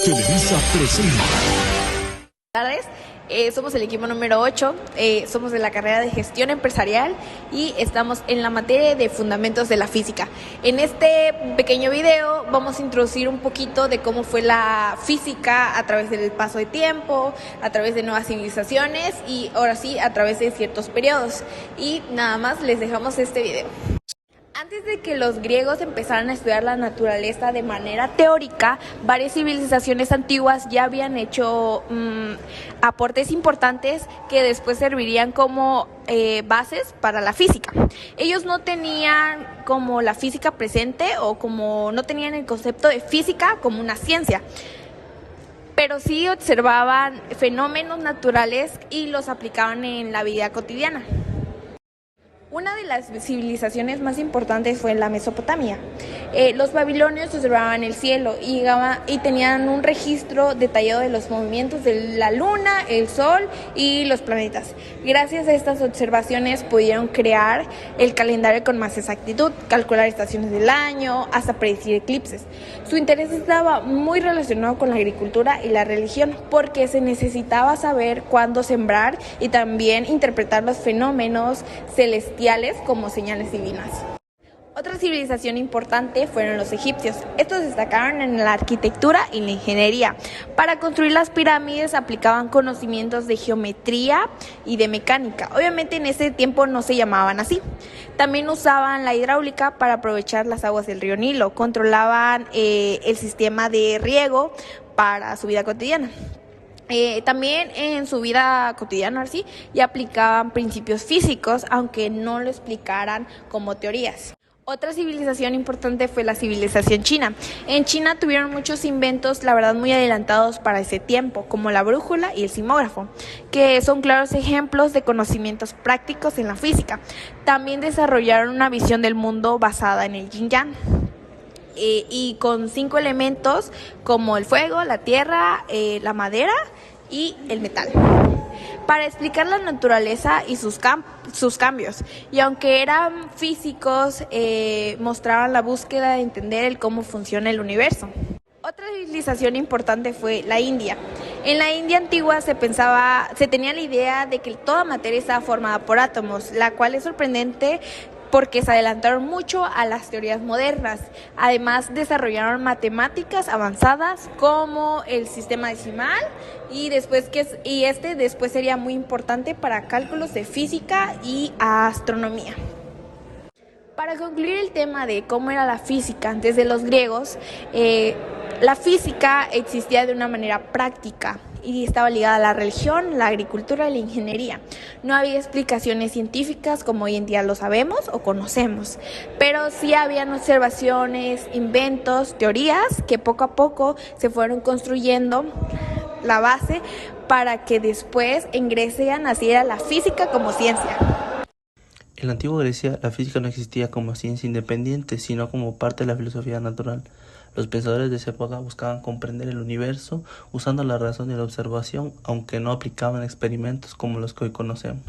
Televisa presenta. Tardes. Somos el equipo número 8, somos de la carrera de gestión empresarial y estamos en la materia de fundamentos de la física. En este pequeño video vamos a introducir un poquito de cómo fue la física a través del paso de tiempo, a través de nuevas civilizaciones y ahora sí a través de ciertos periodos. Y nada más les dejamos este video. Antes de que los griegos empezaran a estudiar la naturaleza de manera teórica, varias civilizaciones antiguas ya habían hecho aportes importantes que después servirían como bases para la física. Ellos no tenían como la física presente o como no tenían el concepto de física como una ciencia, pero sí observaban fenómenos naturales y los aplicaban en la vida cotidiana. Una de las civilizaciones más importantes fue la Mesopotamia. Los babilonios observaban el cielo y tenían un registro detallado de los movimientos de la luna, el sol y los planetas. Gracias a estas observaciones pudieron crear el calendario con más exactitud, calcular estaciones del año, hasta predecir eclipses. Su interés estaba muy relacionado con la agricultura y la religión, porque se necesitaba saber cuándo sembrar y también interpretar los fenómenos celestiales como señales divinas. Otra civilización importante fueron los egipcios. Estos destacaron en la arquitectura y la ingeniería. Para construir las pirámides aplicaban conocimientos de geometría y de mecánica. Obviamente en ese tiempo no se llamaban así. También usaban la hidráulica para aprovechar las aguas del río Nilo. Controlaban el sistema de riego para su vida cotidiana. También en su vida cotidiana así ya aplicaban principios físicos, aunque no lo explicaran como teorías. Otra civilización importante fue la civilización china. En China tuvieron muchos inventos, la verdad, muy adelantados para ese tiempo, como la brújula y el sismógrafo, que son claros ejemplos de conocimientos prácticos en la física. También desarrollaron una visión del mundo basada en el yin-yang. Y con 5 elementos como el fuego, la tierra, la madera y el metal, para explicar la naturaleza y sus cambios. Y aunque eran físicos, mostraban la búsqueda de entender el cómo funciona el universo. Otra civilización importante fue la India. En la India antigua se tenía la idea de que toda materia estaba formada por átomos, la cual es sorprendente porque se adelantaron mucho a las teorías modernas. Además, desarrollaron matemáticas avanzadas como el sistema decimal y después sería muy importante para cálculos de física y astronomía. Para concluir el tema de cómo era la física antes de los griegos, la física existía de una manera práctica y estaba ligada a la religión, la agricultura y la ingeniería. No había explicaciones científicas como hoy en día lo sabemos o conocemos, pero sí habían observaciones, inventos, teorías que poco a poco se fueron construyendo la base para que después en Grecia naciera la física como ciencia. En la antigua Grecia, la física no existía como ciencia independiente, sino como parte de la filosofía natural. Los pensadores de esa época buscaban comprender el universo usando la razón y la observación, aunque no aplicaban experimentos como los que hoy conocemos.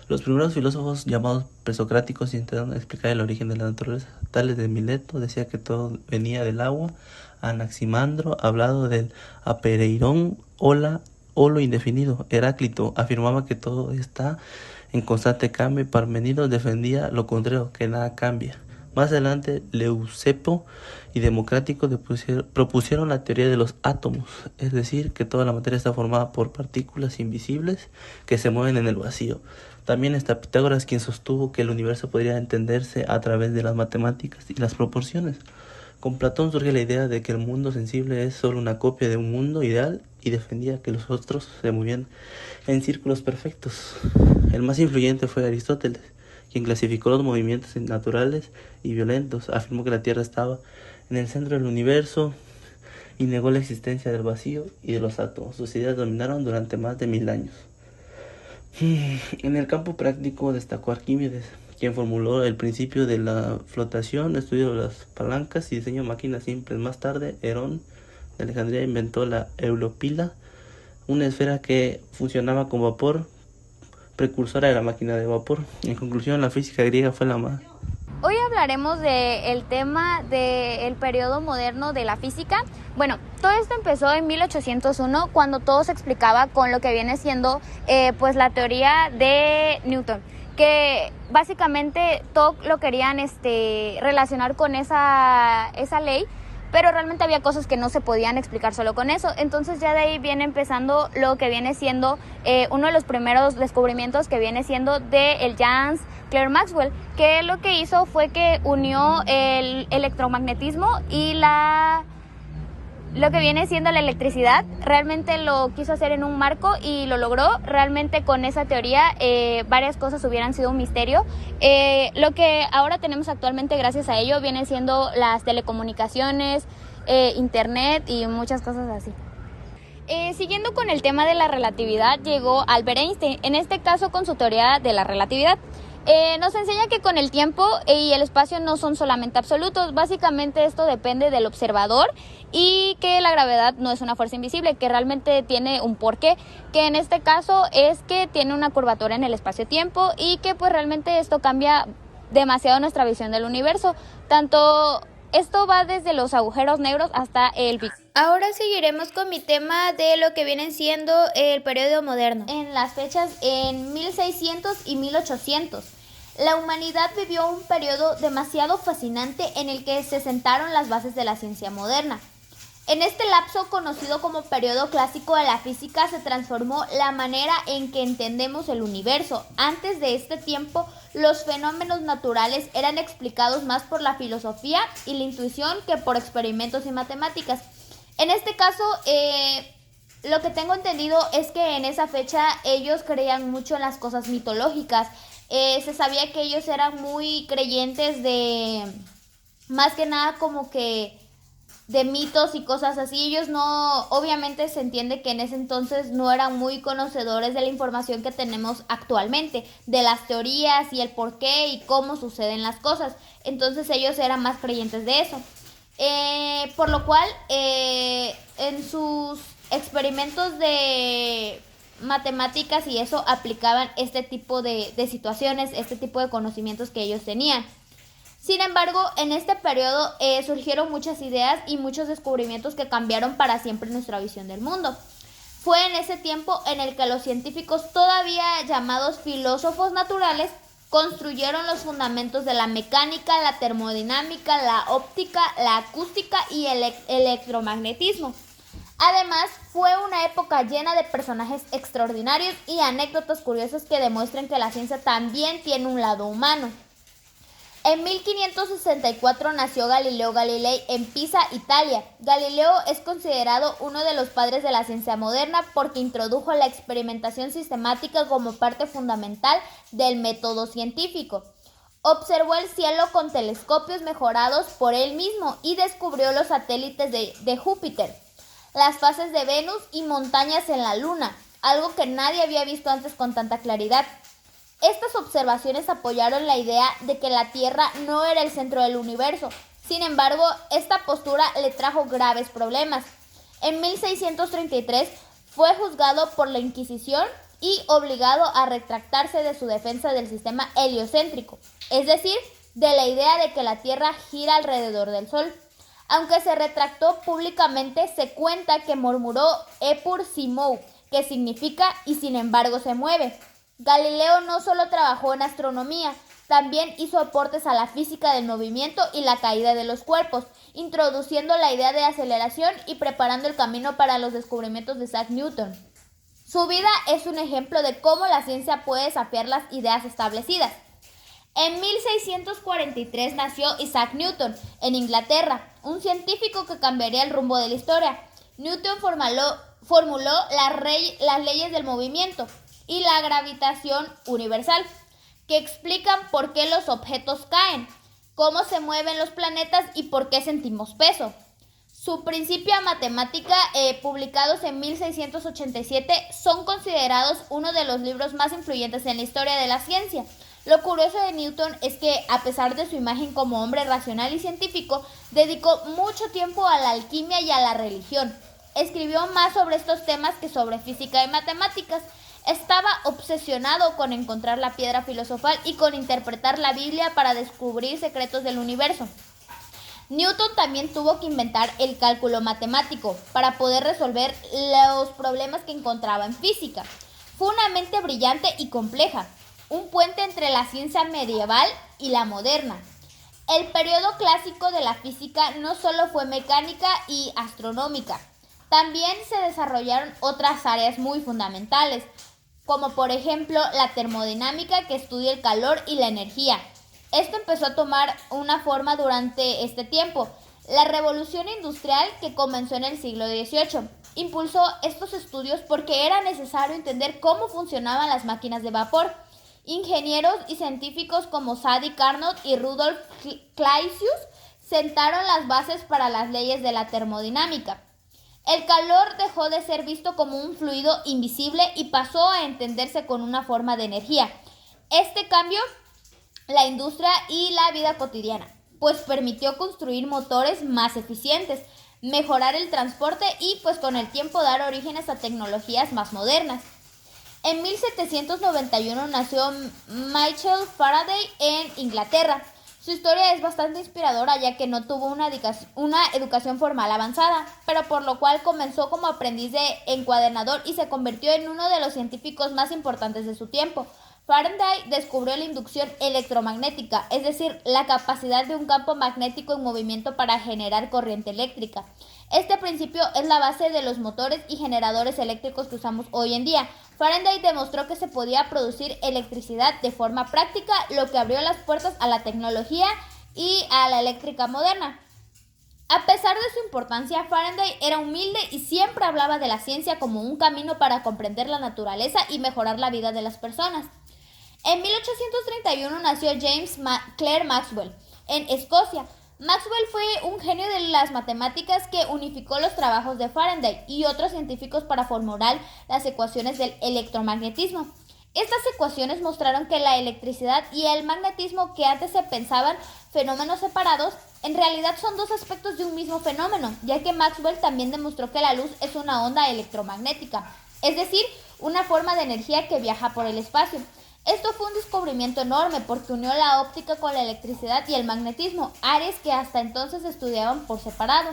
Los primeros filósofos, llamados presocráticos, intentaron explicar el origen de la naturaleza. Tales de Mileto decía que todo venía del agua. Anaximandro hablado del apereirón o lo indefinido. Heráclito afirmaba que todo está en constante cambio, y Parmenides defendía lo contrario, que nada cambia. Más adelante, Leucipo y Demócrito propusieron la teoría de los átomos, es decir, que toda la materia está formada por partículas invisibles que se mueven en el vacío. También está Pitágoras, quien sostuvo que el universo podría entenderse a través de las matemáticas y las proporciones. Con Platón surge la idea de que el mundo sensible es solo una copia de un mundo ideal y defendía que los otros se movían en círculos perfectos. El más influyente fue Aristóteles, quien clasificó los movimientos naturales y violentos. Afirmó que la Tierra estaba en el centro del universo y negó la existencia del vacío y de los átomos. Sus ideas dominaron durante más de 1000 años. En el campo práctico destacó Arquímedes, quien formuló el principio de la flotación, estudió las palancas y diseñó máquinas simples. Más tarde, Herón de Alejandría inventó la eulopila, una esfera que funcionaba con vapor, precursora de la máquina de vapor. En conclusión, la física griega fue la más. Hoy hablaremos del tema del periodo moderno de la física. Bueno, todo esto empezó en 1801 cuando todo se explicaba con lo que viene siendo pues la teoría de Newton, que básicamente todo lo querían relacionar con esa ley, pero realmente había cosas que no se podían explicar solo con eso. Entonces ya de ahí viene empezando lo que viene siendo uno de los primeros descubrimientos, que viene siendo de el James Clerk Maxwell, que lo que hizo fue que unió el electromagnetismo y lo que viene siendo la electricidad. Realmente lo quiso hacer en un marco y lo logró. Realmente con esa teoría varias cosas hubieran sido un misterio. Lo que ahora tenemos actualmente gracias a ello viene siendo las telecomunicaciones, internet y muchas cosas así. Siguiendo con el tema de la relatividad, llegó Albert Einstein, en este caso con su teoría de la relatividad. Nos enseña que con el tiempo y el espacio no son solamente absolutos. Básicamente esto depende del observador y que la gravedad no es una fuerza invisible, que realmente tiene un porqué, que en este caso es que tiene una curvatura en el espacio-tiempo y que pues realmente esto cambia demasiado nuestra visión del universo. Tanto esto va desde los agujeros negros hasta el Big Bang. Ahora seguiremos con mi tema de lo que viene siendo el periodo moderno. En las fechas en 1600 y 1800. La humanidad vivió un periodo demasiado fascinante en el que se sentaron las bases de la ciencia moderna. En este lapso, conocido como periodo clásico de la física, se transformó la manera en que entendemos el universo. Antes de este tiempo, los fenómenos naturales eran explicados más por la filosofía y la intuición que por experimentos y matemáticas. En este caso, lo que tengo entendido es que en esa fecha ellos creían mucho en las cosas mitológicas. Se sabía que ellos eran muy creyentes de, más que nada como que de mitos y cosas así. Ellos no, obviamente se entiende que en ese entonces no eran muy conocedores de la información que tenemos actualmente, de las teorías y el por qué y cómo suceden las cosas. Entonces ellos eran más creyentes de eso. Por lo cual, en sus experimentos de matemáticas y eso aplicaban este tipo de situaciones, este tipo de conocimientos que ellos tenían. Sin embargo, en este periodo surgieron muchas ideas y muchos descubrimientos que cambiaron para siempre nuestra visión del mundo. Fue en ese tiempo en el que los científicos, todavía llamados filósofos naturales, construyeron los fundamentos de la mecánica, la termodinámica, la óptica, la acústica y el electromagnetismo. Además, fue una época llena de personajes extraordinarios y anécdotas curiosas que demuestran que la ciencia también tiene un lado humano. En 1564 nació Galileo Galilei en Pisa, Italia. Galileo es considerado uno de los padres de la ciencia moderna porque introdujo la experimentación sistemática como parte fundamental del método científico. Observó el cielo con telescopios mejorados por él mismo y descubrió los satélites de Júpiter, las fases de Venus y montañas en la Luna, algo que nadie había visto antes con tanta claridad. Estas observaciones apoyaron la idea de que la Tierra no era el centro del universo. Sin embargo, esta postura le trajo graves problemas. En 1633 fue juzgado por la Inquisición y obligado a retractarse de su defensa del sistema heliocéntrico, es decir, de la idea de que la Tierra gira alrededor del Sol. Aunque se retractó públicamente, se cuenta que murmuró "Eppur si mou", que significa "y sin embargo se mueve". Galileo no solo trabajó en astronomía, también hizo aportes a la física del movimiento y la caída de los cuerpos, introduciendo la idea de aceleración y preparando el camino para los descubrimientos de Isaac Newton. Su vida es un ejemplo de cómo la ciencia puede desafiar las ideas establecidas. En 1643 nació Isaac Newton en Inglaterra, un científico que cambiaría el rumbo de la historia. Newton formuló las leyes del movimiento y la gravitación universal, que explican por qué los objetos caen, cómo se mueven los planetas y por qué sentimos peso. Su Principia Matemática, publicados en 1687, son considerados uno de los libros más influyentes en la historia de la ciencia. Lo curioso de Newton es que, a pesar de su imagen como hombre racional y científico, dedicó mucho tiempo a la alquimia y a la religión. Escribió más sobre estos temas que sobre física y matemáticas. Estaba obsesionado con encontrar la piedra filosofal y con interpretar la Biblia para descubrir secretos del universo. Newton también tuvo que inventar el cálculo matemático para poder resolver los problemas que encontraba en física. Fue una mente brillante y compleja, un puente entre la ciencia medieval y la moderna. El periodo clásico de la física no solo fue mecánica y astronómica, también se desarrollaron otras áreas muy fundamentales, como por ejemplo la termodinámica, que estudia el calor y la energía. Esto empezó a tomar una forma durante este tiempo. La revolución industrial, que comenzó en el siglo XVIII, impulsó estos estudios porque era necesario entender cómo funcionaban las máquinas de vapor. Ingenieros y científicos como Sadi Carnot y Rudolf Clausius sentaron las bases para las leyes de la termodinámica. El calor dejó de ser visto como un fluido invisible y pasó a entenderse con una forma de energía. Este cambio la industria y la vida cotidiana, pues permitió construir motores más eficientes, mejorar el transporte y pues con el tiempo dar orígenes a tecnologías más modernas. En 1791 nació Michael Faraday en Inglaterra. Su historia es bastante inspiradora, ya que no tuvo una educación formal avanzada, pero por lo cual comenzó como aprendiz de encuadernador y se convirtió en uno de los científicos más importantes de su tiempo. Faraday descubrió la inducción electromagnética, es decir, la capacidad de un campo magnético en movimiento para generar corriente eléctrica. Este principio es la base de los motores y generadores eléctricos que usamos hoy en día. Faraday demostró que se podía producir electricidad de forma práctica, lo que abrió las puertas a la tecnología y a la eléctrica moderna. A pesar de su importancia, Faraday era humilde y siempre hablaba de la ciencia como un camino para comprender la naturaleza y mejorar la vida de las personas. En 1831 nació James Clerk Maxwell, en Escocia. Maxwell fue un genio de las matemáticas que unificó los trabajos de Faraday y otros científicos para formular las ecuaciones del electromagnetismo. Estas ecuaciones mostraron que la electricidad y el magnetismo, que antes se pensaban fenómenos separados, en realidad son dos aspectos de un mismo fenómeno, ya que Maxwell también demostró que la luz es una onda electromagnética, es decir, una forma de energía que viaja por el espacio. Esto fue un descubrimiento enorme porque unió la óptica con la electricidad y el magnetismo, áreas que hasta entonces se estudiaban por separado.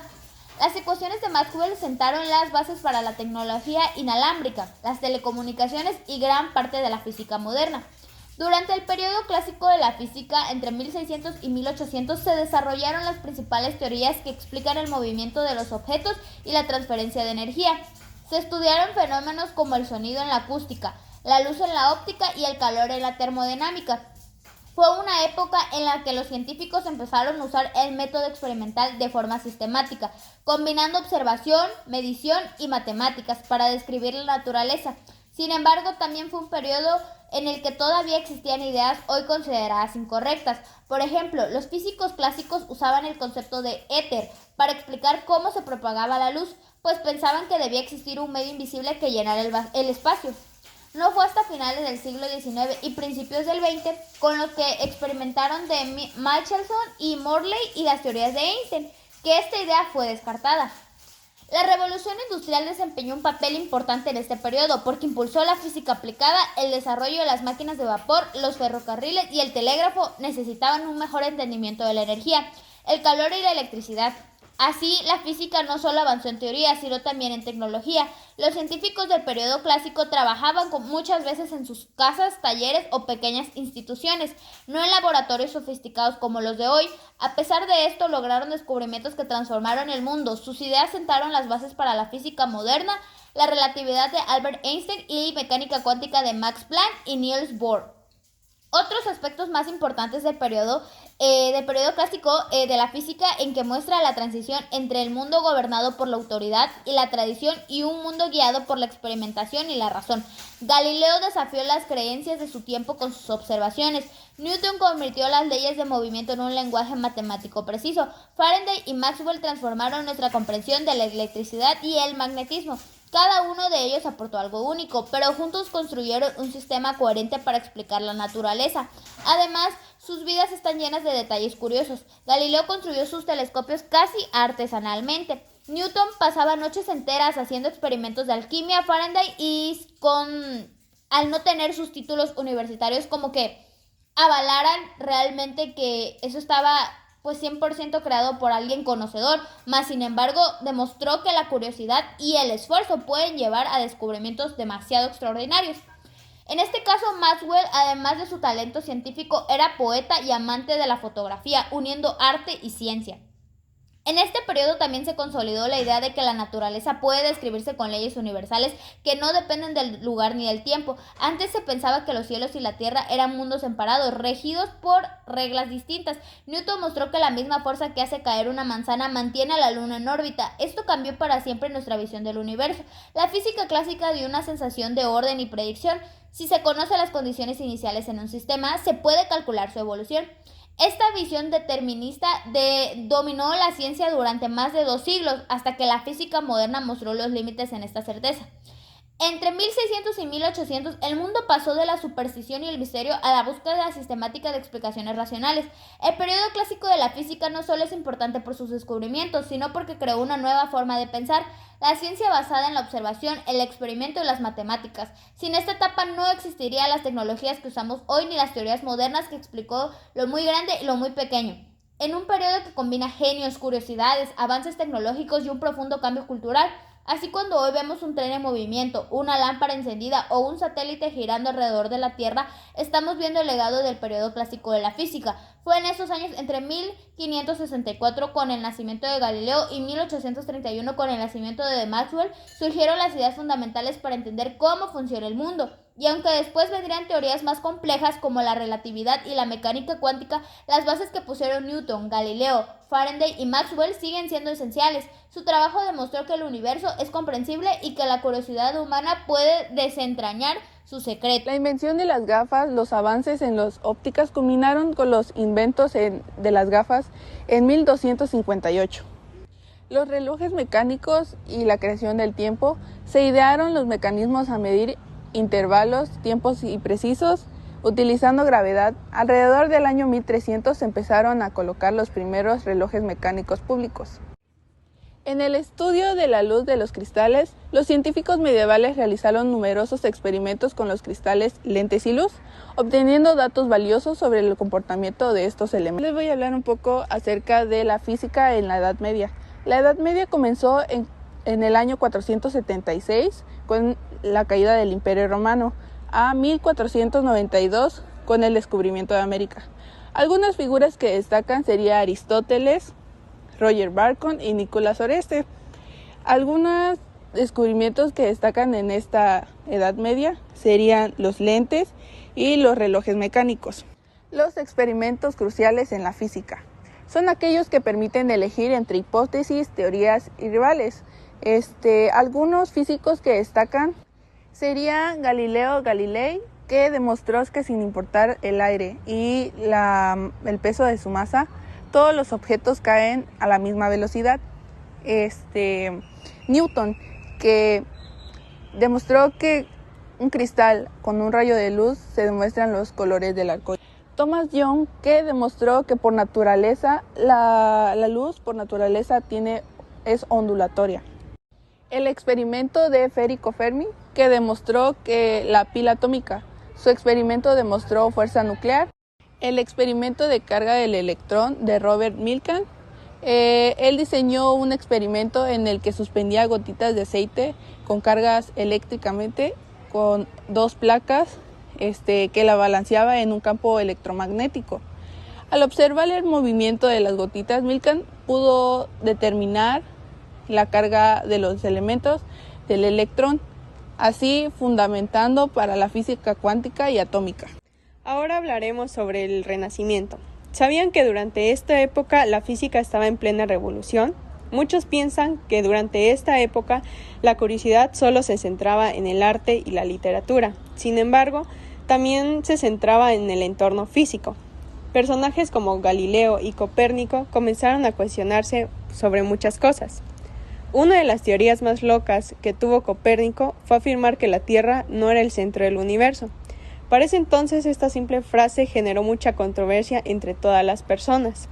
Las ecuaciones de Maxwell sentaron las bases para la tecnología inalámbrica, las telecomunicaciones y gran parte de la física moderna. Durante el periodo clásico de la física, entre 1600 y 1800, se desarrollaron las principales teorías que explican el movimiento de los objetos y la transferencia de energía. Se estudiaron fenómenos como el sonido en la acústica, la luz en la óptica y el calor en la termodinámica. Fue una época en la que los científicos empezaron a usar el método experimental de forma sistemática, combinando observación, medición y matemáticas para describir la naturaleza. Sin embargo, también fue un periodo en el que todavía existían ideas hoy consideradas incorrectas. Por ejemplo, los físicos clásicos usaban el concepto de éter para explicar cómo se propagaba la luz, pues pensaban que debía existir un medio invisible que llenara el espacio. No fue hasta finales del siglo XIX y principios del XX con los que experimentaron de Michelson y Morley y las teorías de Einstein, que esta idea fue descartada. La revolución industrial desempeñó un papel importante en este periodo porque impulsó la física aplicada, el desarrollo de las máquinas de vapor, los ferrocarriles y el telégrafo necesitaban un mejor entendimiento de la energía, el calor y la electricidad. Así, la física no solo avanzó en teoría, sino también en tecnología. Los científicos del periodo clásico trabajaban muchas veces en sus casas, talleres o pequeñas instituciones, no en laboratorios sofisticados como los de hoy. A pesar de esto, lograron descubrimientos que transformaron el mundo. Sus ideas sentaron las bases para la física moderna, la relatividad de Albert Einstein y mecánica cuántica de Max Planck y Niels Bohr. Otros aspectos más importantes del periodo clásico de la física en que muestra la transición entre el mundo gobernado por la autoridad y la tradición y un mundo guiado por la experimentación y la razón. Galileo desafió las creencias de su tiempo con sus observaciones. Newton convirtió las leyes de movimiento en un lenguaje matemático preciso. Faraday y Maxwell transformaron nuestra comprensión de la electricidad y el magnetismo. Cada uno de ellos aportó algo único, pero juntos construyeron un sistema coherente para explicar la naturaleza. Además, sus vidas están llenas de detalles curiosos. Galileo construyó sus telescopios casi artesanalmente. Newton pasaba noches enteras haciendo experimentos de alquimia. Faraday al no tener sus títulos universitarios, como que avalaran realmente que eso estaba pues 100% creado por alguien conocedor, más sin embargo demostró que la curiosidad y el esfuerzo pueden llevar a descubrimientos demasiado extraordinarios. En este caso, Maxwell, además de su talento científico, era poeta y amante de la fotografía, uniendo arte y ciencia. En este periodo también se consolidó la idea de que la naturaleza puede describirse con leyes universales que no dependen del lugar ni del tiempo. Antes se pensaba que los cielos y la tierra eran mundos separados, regidos por reglas distintas. Newton mostró que la misma fuerza que hace caer una manzana mantiene a la luna en órbita. Esto cambió para siempre nuestra visión del universo. La física clásica dio una sensación de orden y predicción. Si se conocen las condiciones iniciales en un sistema, se puede calcular su evolución. Esta visión determinista dominó la ciencia durante más de 2 siglos, hasta que la física moderna mostró los límites en esta certeza. Entre 1600 y 1800, el mundo pasó de la superstición y el misterio a la búsqueda sistemática de explicaciones racionales. El periodo clásico de la física no solo es importante por sus descubrimientos, sino porque creó una nueva forma de pensar, la ciencia basada en la observación, el experimento y las matemáticas. Sin esta etapa no existirían las tecnologías que usamos hoy ni las teorías modernas que explicó lo muy grande y lo muy pequeño. En un periodo que combina genios, curiosidades, avances tecnológicos y un profundo cambio cultural, así cuando hoy vemos un tren en movimiento, una lámpara encendida o un satélite girando alrededor de la Tierra, estamos viendo el legado del periodo clásico de la física. Fue en esos años entre 1564 con el nacimiento de Galileo y 1831 con el nacimiento de Maxwell surgieron las ideas fundamentales para entender cómo funciona el mundo. Y aunque después vendrían teorías más complejas como la relatividad y la mecánica cuántica, las bases que pusieron Newton, Galileo, Faraday y Maxwell siguen siendo esenciales. Su trabajo demostró que el universo es comprensible y que la curiosidad humana puede desentrañar su secreto. La invención de las gafas, los avances en las ópticas culminaron con los inventos de las gafas en 1258. Los relojes mecánicos y la creación del tiempo, se idearon los mecanismos a medir intervalos, tiempos y precisos, utilizando gravedad. Alrededor del año 1300 se empezaron a colocar los primeros relojes mecánicos públicos. En el estudio de la luz de los cristales, los científicos medievales realizaron numerosos experimentos con los cristales, lentes y luz, obteniendo datos valiosos sobre el comportamiento de estos elementos. Les voy a hablar un poco acerca de la física en la Edad Media. La Edad Media comenzó en el año 476 con la caída del Imperio Romano, a 1492 con el descubrimiento de América. Algunas figuras que destacan serían Aristóteles, Roger Bacon y Nicolás Oreste. Algunos descubrimientos que destacan en esta Edad Media serían los lentes y los relojes mecánicos. Los experimentos cruciales en la física son aquellos que permiten elegir entre hipótesis, teorías y rivales. Algunos físicos que destacan sería Galileo Galilei, que demostró que sin importar el aire y el peso de su masa, todos los objetos caen a la misma velocidad. Newton, que demostró que un cristal con un rayo de luz se demuestran los colores del arco iris. Thomas Young, que demostró que por naturaleza la luz por naturaleza es ondulatoria. El experimento de Federico-Fermi, que demostró que la pila atómica, su experimento demostró fuerza nuclear. El experimento de carga del electrón de Robert Milgram, él diseñó un experimento en el que suspendía gotitas de aceite con cargas eléctricamente con 2 placas que la balanceaba en un campo electromagnético. Al observar el movimiento de las gotitas, Milgram pudo determinar la carga de los elementos del electrón, así fundamentando para la física cuántica y atómica. Ahora hablaremos sobre el Renacimiento. ¿Sabían que durante esta época la física estaba en plena revolución? Muchos piensan que durante esta época la curiosidad solo se centraba en el arte y la literatura. Sin embargo, también se centraba en el entorno físico. Personajes como Galileo y Copérnico comenzaron a cuestionarse sobre muchas cosas. Una de las teorías más locas que tuvo Copérnico fue afirmar que la Tierra no era el centro del universo. Para ese entonces, esta simple frase generó mucha controversia entre todas las personas.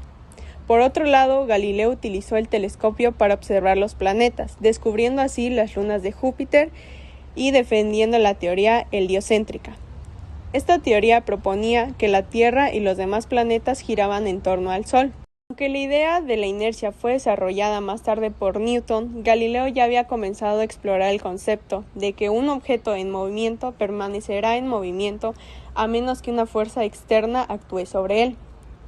Por otro lado, Galileo utilizó el telescopio para observar los planetas, descubriendo así las lunas de Júpiter y defendiendo la teoría heliocéntrica. Esta teoría proponía que la Tierra y los demás planetas giraban en torno al Sol. Aunque la idea de la inercia fue desarrollada más tarde por Newton, Galileo ya había comenzado a explorar el concepto de que un objeto en movimiento permanecerá en movimiento a menos que una fuerza externa actúe sobre él.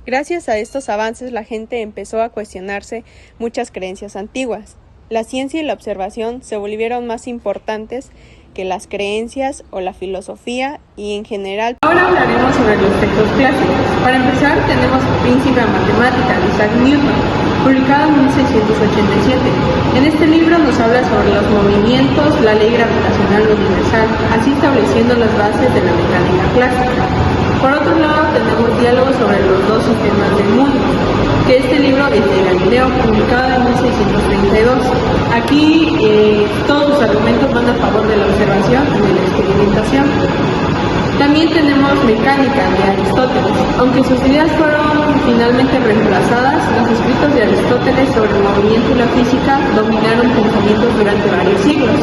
Gracias a estos avances, la gente empezó a cuestionarse muchas creencias antiguas. La ciencia y la observación se volvieron más importantes que las creencias o la filosofía y en general. Ahora hablaremos sobre los textos clásicos. Para empezar, tenemos el Príncipe de Matemática de Isaac Newton, publicado en 1687. En este libro nos habla sobre los movimientos, la ley gravitacional universal, así estableciendo las bases de la mecánica clásica. Por otro lado, tenemos diálogos sobre los dos sistemas del mundo, que este libro es de Galileo, publicado en 1632. Aquí todos los argumentos van a favor de la observación y de la experimentación. También tenemos Mecánica de Aristóteles. Aunque sus ideas fueron finalmente reemplazadas, los escritos de Aristóteles sobre el movimiento y la física dominaron pensamientos durante varios siglos.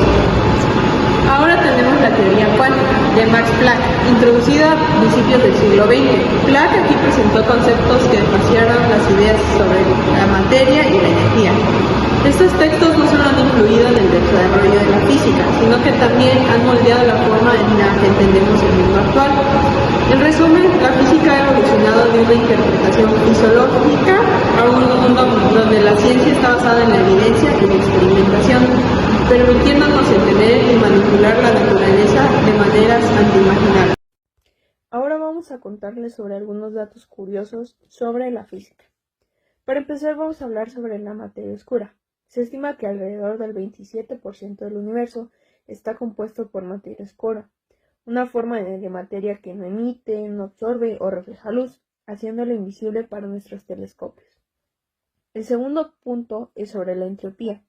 Ahora tenemos la teoría cuántica de Max Planck, introducida a principios del siglo XX. Planck aquí presentó conceptos que desfaciaron las ideas sobre la materia y la energía. Estos textos no solo han influido en el desarrollo de la física, sino que también han moldeado la forma en la que entendemos el mundo actual. En resumen, la física ha evolucionado de una interpretación fisiológica a un mundo donde la ciencia está basada en la evidencia y la experimentación, permitiéndonos entender y manipular la naturaleza de maneras inimaginables. Ahora vamos a contarles sobre algunos datos curiosos sobre la física. Para empezar, vamos a hablar sobre la materia oscura. Se estima que alrededor del 27% del universo está compuesto por materia oscura, una forma de materia que no emite, no absorbe o refleja luz, haciéndola invisible para nuestros telescopios. El segundo punto es sobre la entropía.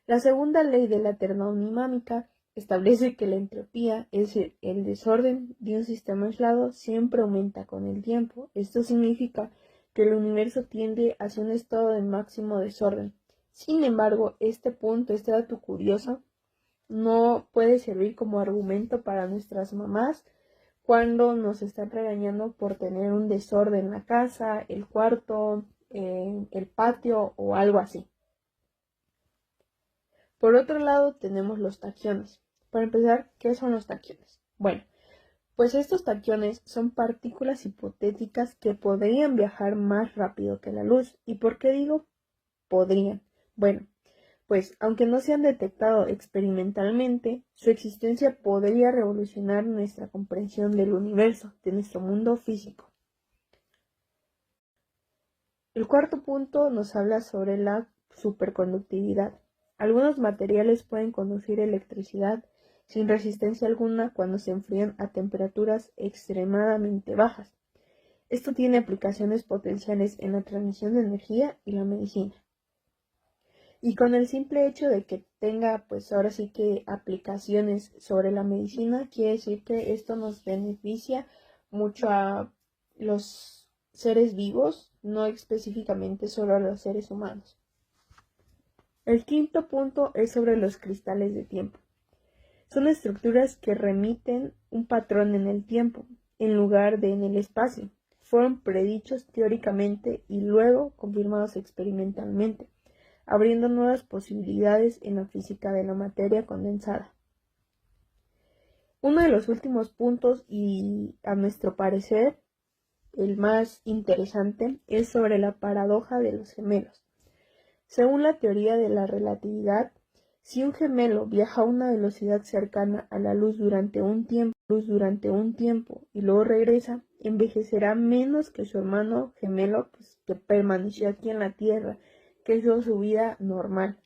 La segunda ley de la termodinámica establece que la entropía, es decir, el desorden de un sistema aislado, siempre aumenta con el tiempo. Esto significa que el universo tiende hacia un estado de máximo desorden. Sin embargo, este dato curioso, no puede servir como argumento para nuestras mamás cuando nos están regañando por tener un desorden en la casa, el cuarto, el patio o algo así. Por otro lado, tenemos los taquiones. Para empezar, ¿qué son los taquiones? Bueno, pues estos taquiones son partículas hipotéticas que podrían viajar más rápido que la luz. ¿Y por qué digo podrían? Bueno, pues aunque no se han detectado experimentalmente, su existencia podría revolucionar nuestra comprensión del universo, de nuestro mundo físico. El cuarto punto nos habla sobre la superconductividad. Algunos materiales pueden conducir electricidad sin resistencia alguna cuando se enfrían a temperaturas extremadamente bajas. Esto tiene aplicaciones potenciales en la transmisión de energía y la medicina. Y con el simple hecho de que tenga, pues ahora sí que aplicaciones sobre la medicina, quiere decir que esto nos beneficia mucho a los seres vivos, no específicamente solo a los seres humanos. El quinto punto es sobre los cristales de tiempo. Son estructuras que remiten un patrón en el tiempo, en lugar de en el espacio. Fueron predichos teóricamente y luego confirmados experimentalmente, abriendo nuevas posibilidades en la física de la materia condensada. Uno de los últimos puntos, y a nuestro parecer el más interesante, es sobre la paradoja de los gemelos. Según la teoría de la relatividad, si un gemelo viaja a una velocidad cercana a la luz durante un tiempo y luego regresa, envejecerá menos que su hermano gemelo que permaneció aquí en la Tierra, que hizo su vida normal.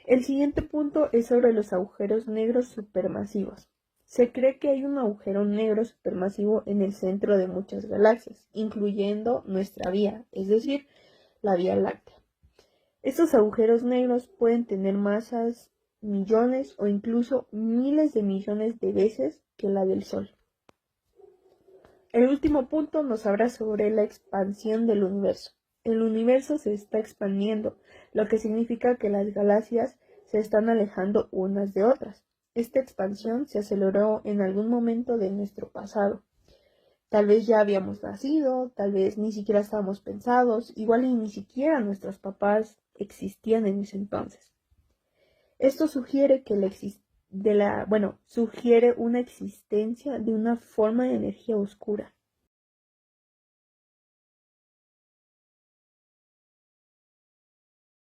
El siguiente punto es sobre los agujeros negros supermasivos. Se cree que hay un agujero negro supermasivo en el centro de muchas galaxias, incluyendo nuestra Vía, es decir, la Vía Láctea. Estos agujeros negros pueden tener masas millones o incluso miles de millones de veces que la del Sol. El último punto nos habla sobre la expansión del universo. El universo se está expandiendo, lo que significa que las galaxias se están alejando unas de otras. Esta expansión se aceleró en algún momento de nuestro pasado. Tal vez ya habíamos nacido, tal vez ni siquiera estábamos pensados, igual y ni siquiera nuestros papás existían en ese entonces. Esto sugiere que sugiere una existencia de una forma de energía oscura,